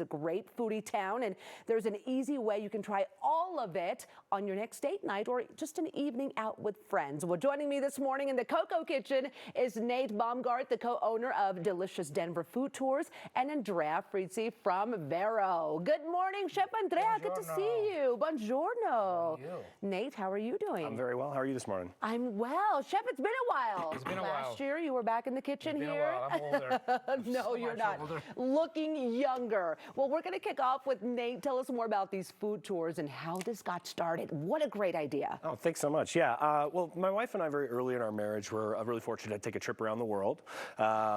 a great foodie town, and there's an easy way you can try all of it on your next date night or just an evening out with friends. Well, joining me this morning in the Coco Kitchen is Nate Baumgart, the co-owner of Delicious Denver Food Tours, and Andrea Frizzi from Vero. Good morning, Chef Andrea. Buongiorno. Good to see you. Buongiorno. How are you? Nate, how are you doing? I'm very well. How are you this morning? I'm well. Chef, it's been a while. It's been a Last while. year, you were back in the kitchen It's been here. a while. I'm older. No, So you're much not. older. Looking younger. Well, we're going to kick off with Nate. Tell us more about these food tours and how this got started. What a great idea. Oh, thanks so much. Yeah. Well, my wife and I, very early in our marriage, were really fortunate to take a trip around the world.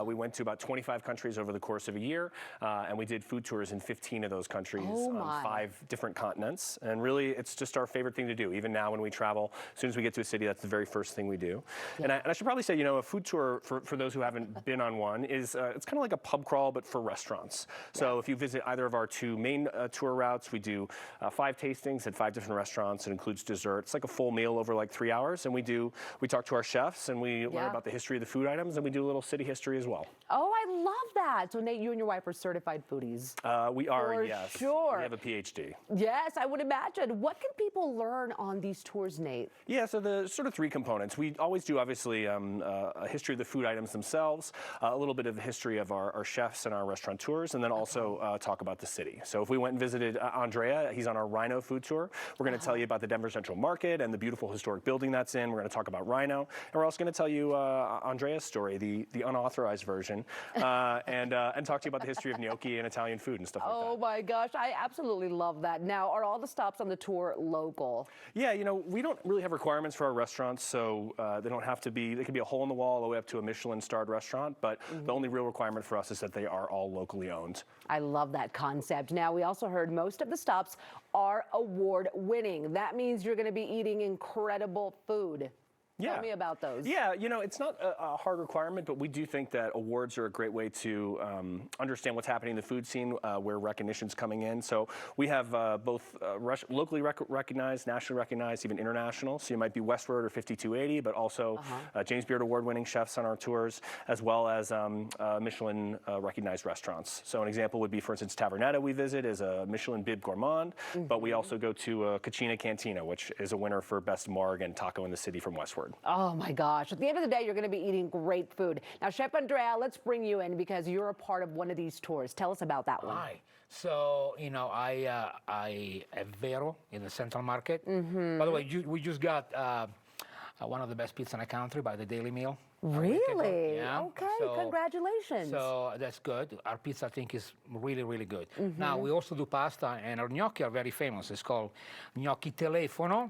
We went to about 25 countries over the course of a year, and we did food tours in 15 of those countries on 5 different continents. And really, it's just our favorite thing to do. Even now, when we travel, as soon as we get to a city, that's the very first thing we do. Yeah. And I should probably say, you know, a food tour, for those who haven't been on one, is it's kind of like a pub crawl, but for restaurants. So if you visit either of our 2 main tour routes, we do 5 tastings at 5 different restaurants. It includes dessert. It's like a full meal over like 3 hours. And we talk to our chefs and we learn about the history of the food items, and we do a little city history as well. Oh, I love that. So Nate, you and your wife are certified foodies. We are, For yes. sure. We have a PhD. Yes, I would imagine. What can people learn on these tours, Nate? Yeah, so the sort of 3 components. We always do, obviously, a history of the food items themselves, a little bit of the history of our chefs and our restaurateurs, and then also talk about the city. So if we went and visited Andrea, he's on our Rhino food tour. We're going to tell you about the Denver Central Market and the beautiful historic building that's in. We're going to talk about Rhino. And we're also going to tell you Andrea's story, the unauthorized version, and talk to you about the history of gnocchi and Italian food and stuff like that. Oh my gosh, I absolutely love that. Now, are all the stops on the tour local? Yeah, you know, we don't really have requirements for our restaurants, so they don't have to be, they could be a hole in the wall all the way up to a Michelin-starred restaurant, but the only real requirement for us is that they are all locally owned. I love that concept. Now, we also heard most of the stops are award-winning. That means you're going to be eating incredible food. Tell me about those. Yeah, you know, it's not a hard requirement, but we do think that awards are a great way to understand what's happening in the food scene, where recognition's coming in. So we have both locally recognized, nationally recognized, even international. So you might be Westward or 5280, but also James Beard award-winning chefs on our tours, as well as Michelin recognized restaurants. So an example would be, for instance, Tavernetta we visit is a Michelin Bib Gourmand, but we also go to Cucina Cantina, which is a winner for Best Marg and Taco in the City from Westward. Oh my gosh. At the end of the day, you're going to be eating great food. Now, Chef Andrea, let's bring you in because you're a part of one of these tours. Tell us about that one. Hi. So, you know, I have Vero in the Central Market. By the way, we just got one of the best pizza in the country by the Daily Meal. Really? Yeah. Okay, So, congratulations. So that's good. Our pizza, I think, is really, really good. Now, we also do pasta, and our gnocchi are very famous. It's called gnocchi telefono.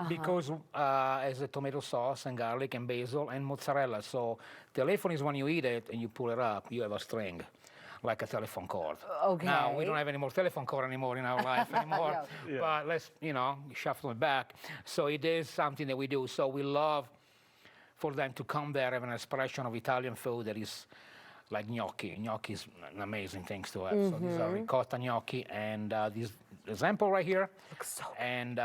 Because it has a tomato sauce and garlic and basil and mozzarella. So telephone is when you eat it and you pull it up, you have a string, like a telephone cord. Okay. Now, we don't have any more telephone cord anymore in our life anymore. But let's, you know, shuffle it back. So it is something that we do. So we love for them to come there, have an expression of Italian food that is like gnocchi. Gnocchi is an amazing thing to have. So these are ricotta gnocchi, and this example right here. Looks so good. And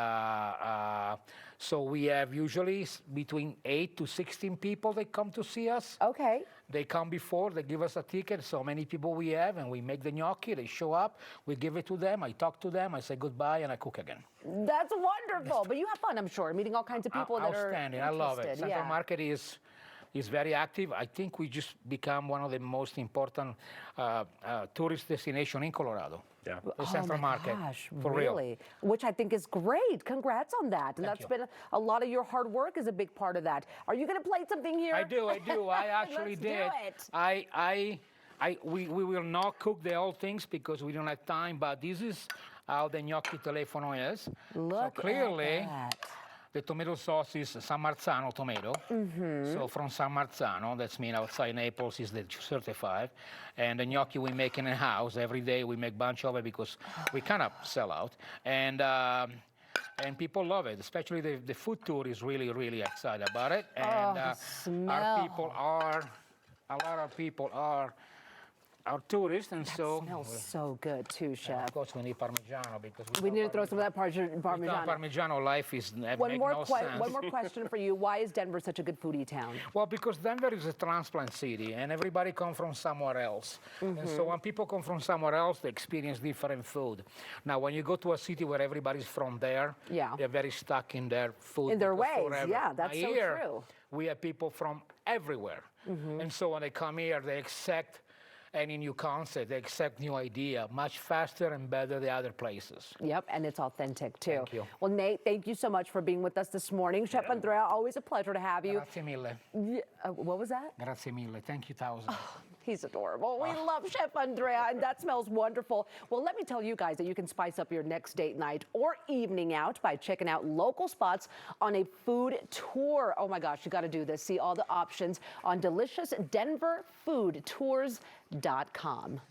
so we have usually between 8 to 16 people that come to see us. Okay. They come before, they give us a ticket, so many people we have, and we make the gnocchi, they show up, we give it to them, I talk to them, I say goodbye, and I cook again. That's wonderful. But you have fun, I'm sure, meeting all kinds of people that are Outstanding, I love it. interested. Central Market is very active. I think we just become one of the most important tourist destination in Colorado. Yeah. The Central Market, Gosh, for really? real. Which I think is great. Congrats on that. And Thank that's you. been a lot of your hard work is a big part of that. Are you going to play something here? I do. I actually did. Let's do it. We will not cook the whole things because we don't have time, but this is how the gnocchi telefono is. Look so clearly, at that. the tomato sauce is San Marzano tomato. So from San Marzano, that's mean outside Naples is the certified. And the gnocchi we make in a house every day. We make a bunch of it because we kind of sell out. And people love it, especially the food tour is really, really excited about it. And the smell. a lot of people are our tourists, and That so smells so good too, Chef. of course we need Parmigiano because We need to throw some of that without Parmesan. Parmigiano, life is One make more, no sense. one more question for you. Why is Denver such a good foodie town? Well, because Denver is a transplant city, and everybody comes from somewhere else. And so when people come from somewhere else, they experience different food. Now, when you go to a city where everybody's from there, Yeah. they're very stuck in their food. In their because ways, forever. yeah, that's Now, so here, true. we have people from everywhere. And so when they come here, they accept any new concept, they accept new idea much faster and better than other places. Yep, and it's authentic too. Thank you. Well, Nate, thank you so much for being with us this morning. Chef Andrea, always a pleasure to have you. Grazie mille. Yeah, what was that? Grazie mille. Thank you, thousand. He's adorable. We love Chef Andrea, and that smells wonderful. Well, let me tell you guys that you can spice up your next date night or evening out by checking out local spots on a food tour. Oh my gosh, you got to do this. See all the options on deliciousdenverfoodtours.com.